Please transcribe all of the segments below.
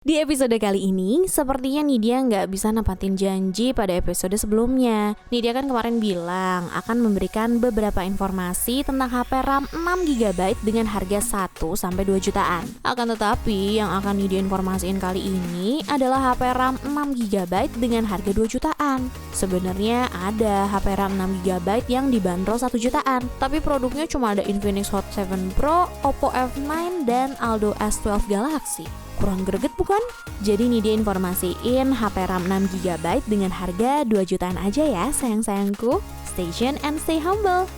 Di episode kali ini, sepertinya Nidia nggak bisa nepatin janji pada episode sebelumnya. Nidia kan kemarin bilang akan memberikan beberapa informasi tentang HP RAM 6GB dengan harga 1-2 jutaan. Akan tetapi, yang akan Nidia informasiin kali ini adalah HP RAM 6GB dengan harga 2 jutaan. Sebenarnya ada HP RAM 6GB yang dibanderol 1 jutaan, tapi produknya cuma ada Infinix Hot 7 Pro, Oppo F9, dan Aldo S12 Galaxy. Kurang greget bukan? Jadi ini dia informasiin HP RAM 6GB dengan harga 2 jutaan aja ya sayang-sayangku. Stay tuned and stay humble.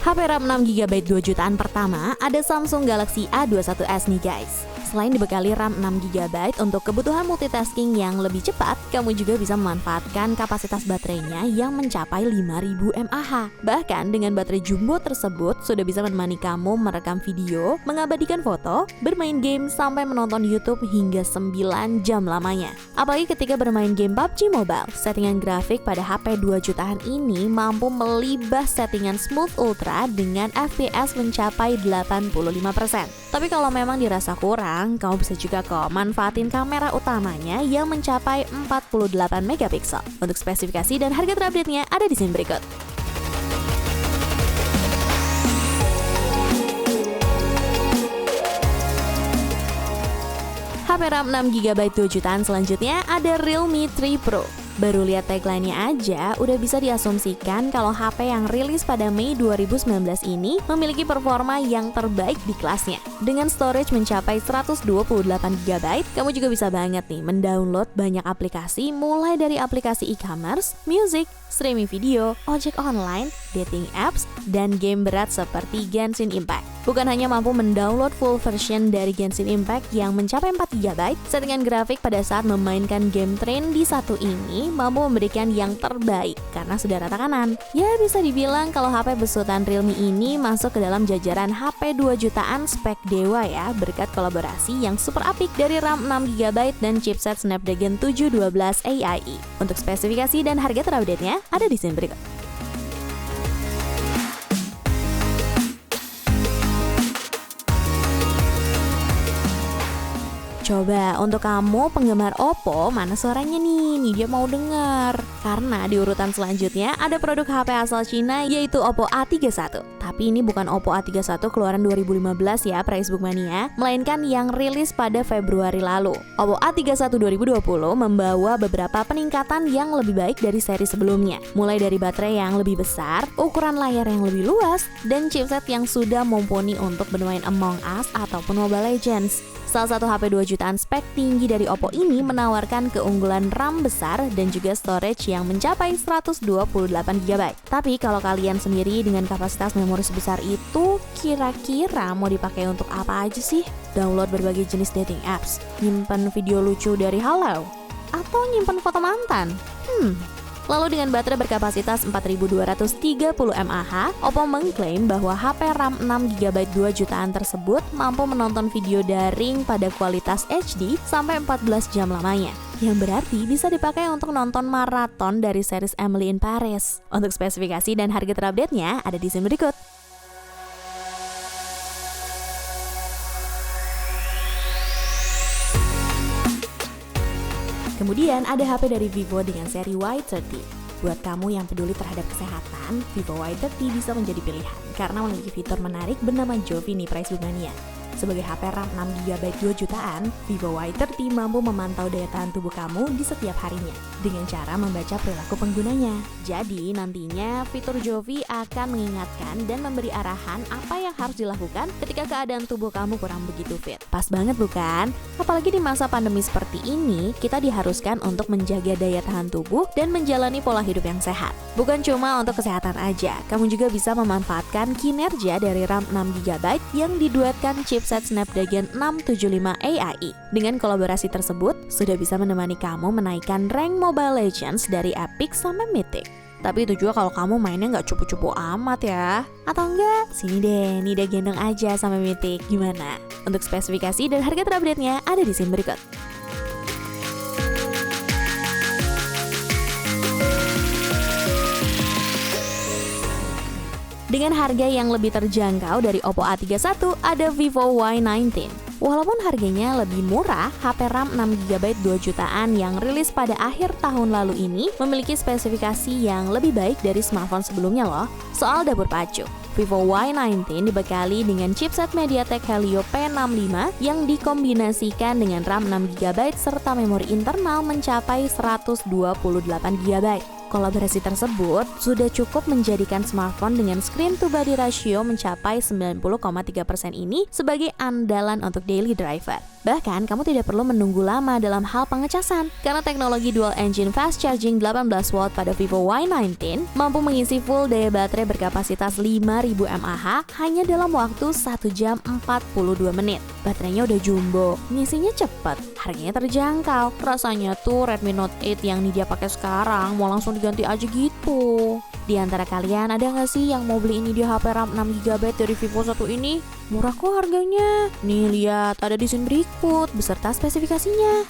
HP RAM 6GB 2 jutaan pertama ada Samsung Galaxy A21s nih guys. Selain dibekali RAM 6GB untuk kebutuhan multitasking yang lebih cepat, kamu juga bisa memanfaatkan kapasitas baterainya yang mencapai 5000 mAh. Bahkan dengan baterai jumbo tersebut sudah bisa menemani kamu merekam video, mengabadikan foto, bermain game sampai menonton YouTube hingga 9 jam lamanya. Apalagi ketika bermain game PUBG Mobile, settingan grafik pada HP 2 jutaan ini mampu melibas settingan Smooth Ultra dengan FPS mencapai 85%. Tapi kalau memang dirasa kurang, kamu bisa juga kok manfaatin kamera utamanya yang mencapai 48 megapiksel. Untuk spesifikasi dan harga terupdate-nya ada di sini berikut. HP RAM 6GB 2 jutaan selanjutnya ada Realme 3 Pro. Baru lihat tagline-nya aja, udah bisa diasumsikan kalau HP yang rilis pada Mei 2019 ini memiliki performa yang terbaik di kelasnya. Dengan storage mencapai 128GB, kamu juga bisa banget nih mendownload banyak aplikasi mulai dari aplikasi e-commerce, music, streaming video, ojek online, dating apps, dan game berat seperti Genshin Impact. Bukan hanya mampu mendownload full version dari Genshin Impact yang mencapai 4GB, settingan grafik pada saat memainkan game Train di satu ini mampu memberikan yang terbaik karena sudah rata kanan. Ya bisa dibilang kalau HP besutan Realme ini masuk ke dalam jajaran HP 2 jutaan spek dewa ya, berkat kolaborasi yang super apik dari RAM 6GB dan chipset Snapdragon 712 AIE. Untuk spesifikasi dan harga terupdate-nya ada di sini berikut. Coba untuk kamu penggemar Oppo, mana suaranya nih dia mau dengar. Karena di urutan selanjutnya ada produk HP asal Cina yaitu Oppo A31. Tapi ini bukan Oppo A31 keluaran 2015 ya Facebook Mania, melainkan yang rilis pada Februari lalu. Oppo A31 2020 membawa beberapa peningkatan yang lebih baik dari seri sebelumnya. Mulai dari baterai yang lebih besar, ukuran layar yang lebih luas, dan chipset yang sudah mumpuni untuk bermain Among Us ataupun Mobile Legends. Salah satu HP 2 jutaan spek tinggi dari Oppo ini menawarkan keunggulan RAM besar dan juga storage yang mencapai 128GB. Tapi kalau kalian sendiri dengan kapasitas memori sebesar itu, kira-kira mau dipakai untuk apa aja sih? Download berbagai jenis dating apps, nyimpen video lucu dari halau, atau nyimpen foto mantan? Lalu dengan baterai berkapasitas 4230 mAh, Oppo mengklaim bahwa HP RAM 6GB 2 jutaan tersebut mampu menonton video daring pada kualitas HD sampai 14 jam lamanya. Yang berarti bisa dipakai untuk nonton maraton dari series Emily in Paris. Untuk spesifikasi dan harga terupdate-nya ada di sini berikut. Kemudian ada HP dari Vivo dengan seri Y30. Buat kamu yang peduli terhadap kesehatan, Vivo Y30 bisa menjadi pilihan karena memiliki fitur menarik bernama Jovini Price Mania. Sebagai HP RAM 6GB 2 jutaan, Vivo Y30 mampu memantau daya tahan tubuh kamu di setiap harinya dengan cara membaca perilaku penggunanya. Jadi nantinya fitur Jovi akan mengingatkan dan memberi arahan apa yang harus dilakukan ketika keadaan tubuh kamu kurang begitu fit. Pas banget bukan? Apalagi di masa pandemi seperti ini, kita diharuskan untuk menjaga daya tahan tubuh dan menjalani pola hidup yang sehat. Bukan cuma untuk kesehatan aja, kamu juga bisa memanfaatkan kinerja dari RAM 6GB yang diduetkan chipset Snapdragon 675 AIE. Dengan kolaborasi tersebut, sudah bisa menemani kamu menaikkan rank Mobile Legends dari Epic sampai Mythic. Tapi itu juga kalau kamu mainnya nggak cupu-cupu amat ya. Atau enggak, sini deh, Nida gendong aja sampai Mythic. Gimana? Untuk spesifikasi dan harga terupdate-nya ada di sini berikut. Dengan harga yang lebih terjangkau dari Oppo A31, ada Vivo Y19. Walaupun harganya lebih murah, HP RAM 6GB 2 jutaan yang rilis pada akhir tahun lalu ini memiliki spesifikasi yang lebih baik dari smartphone sebelumnya loh. Soal dapur pacu, Vivo Y19 dibekali dengan chipset MediaTek Helio P65 yang dikombinasikan dengan RAM 6GB serta memori internal mencapai 128GB. Kolaborasi tersebut sudah cukup menjadikan smartphone dengan screen to body ratio mencapai 90,3% ini sebagai andalan untuk daily driver. Bahkan kamu tidak perlu menunggu lama dalam hal pengecasan karena teknologi dual engine fast charging 18W pada Vivo Y19 mampu mengisi full daya baterai berkapasitas 5000 mAh hanya dalam waktu 1 jam 42 menit. Baterainya udah jumbo, ngisinya cepet, harganya terjangkau. Rasanya tuh Redmi Note 8 yang dia pakai sekarang mau langsung diganti aja gitu. Di antara kalian ada nggak sih yang mau beli ini di HP RAM 6GB dari Vivo 1 ini? Murah kok harganya. Nih lihat, ada di sini berikut beserta spesifikasinya.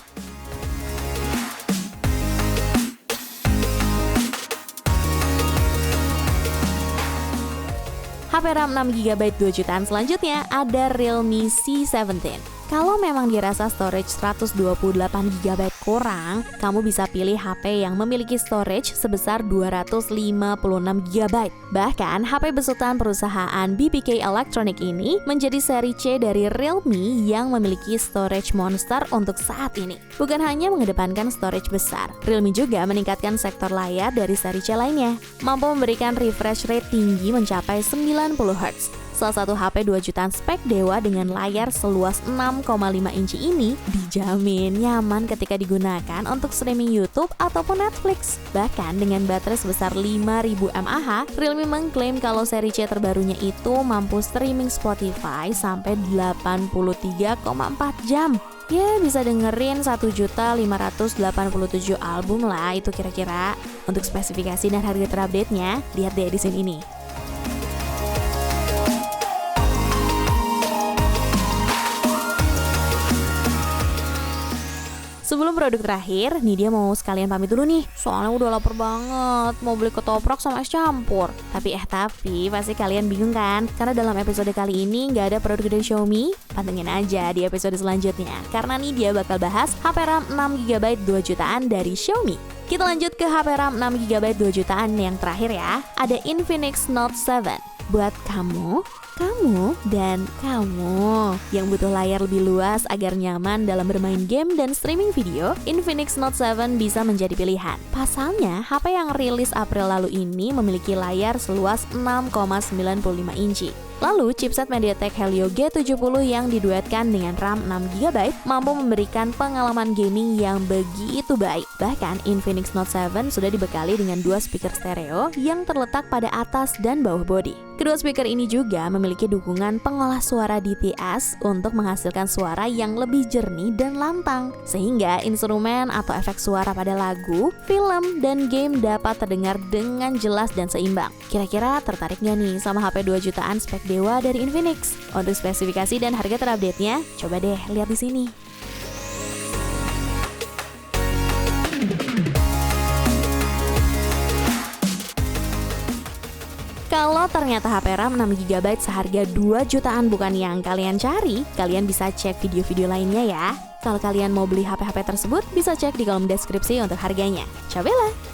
HP RAM 6GB 2 jutaan selanjutnya ada Realme C17. Kalau memang dirasa storage 128GB kurang, kamu bisa pilih HP yang memiliki storage sebesar 256GB. Bahkan, HP besutan perusahaan BBK Electronic ini menjadi seri C dari Realme yang memiliki storage monster untuk saat ini. Bukan hanya mengedepankan storage besar, Realme juga meningkatkan sektor layar dari seri C lainnya, mampu memberikan refresh rate tinggi mencapai 90Hz. Salah satu HP 2 jutaan spek dewa dengan layar seluas 6,5 inci ini dijamin nyaman ketika digunakan untuk streaming YouTube ataupun Netflix. Bahkan dengan baterai sebesar 5000 mAh, Realme mengklaim kalau seri C terbarunya itu mampu streaming Spotify sampai 83,4 jam. Ya bisa dengerin 1.587 album lah itu kira-kira. Untuk spesifikasi dan harga terupdate-nya, lihat deh di sini nih. Sebelum produk terakhir, nih dia mau sekalian pamit dulu nih. Soalnya udah lapar banget, mau beli ketoprak sama es campur. Tapi pasti kalian bingung kan? Karena dalam episode kali ini nggak ada produk dari Xiaomi. Pantengin aja di episode selanjutnya. Karena nih dia bakal bahas HP RAM 6GB 2 jutaan dari Xiaomi. Kita lanjut ke HP RAM 6GB 2 jutaan yang terakhir ya. Ada Infinix Note 7. Buat kamu, dan kamu yang butuh layar lebih luas agar nyaman dalam bermain game dan streaming video, Infinix Note 7 bisa menjadi pilihan. Pasalnya, HP yang rilis April lalu ini memiliki layar seluas 6,95 inci. Lalu, chipset MediaTek Helio G70 yang diduetkan dengan RAM 6GB mampu memberikan pengalaman gaming yang begitu baik. Bahkan, Infinix Note 7 sudah dibekali dengan 2 speaker stereo yang terletak pada atas dan bawah bodi. Kedua speaker ini juga memiliki dukungan pengolah suara DTS untuk menghasilkan suara yang lebih jernih dan lantang, sehingga instrumen atau efek suara pada lagu, film, dan game dapat terdengar dengan jelas dan seimbang. Kira-kira tertarik nggak nih sama HP 2 jutaan spek dewa dari Infinix? Untuk spesifikasi dan harga terupdate-nya, coba deh lihat di sini. Kalau ternyata HP RAM 6GB seharga 2 jutaan bukan yang kalian cari, kalian bisa cek video-video lainnya ya. Kalau kalian mau beli HP-HP tersebut, bisa cek di kolom deskripsi untuk harganya. Cobalah!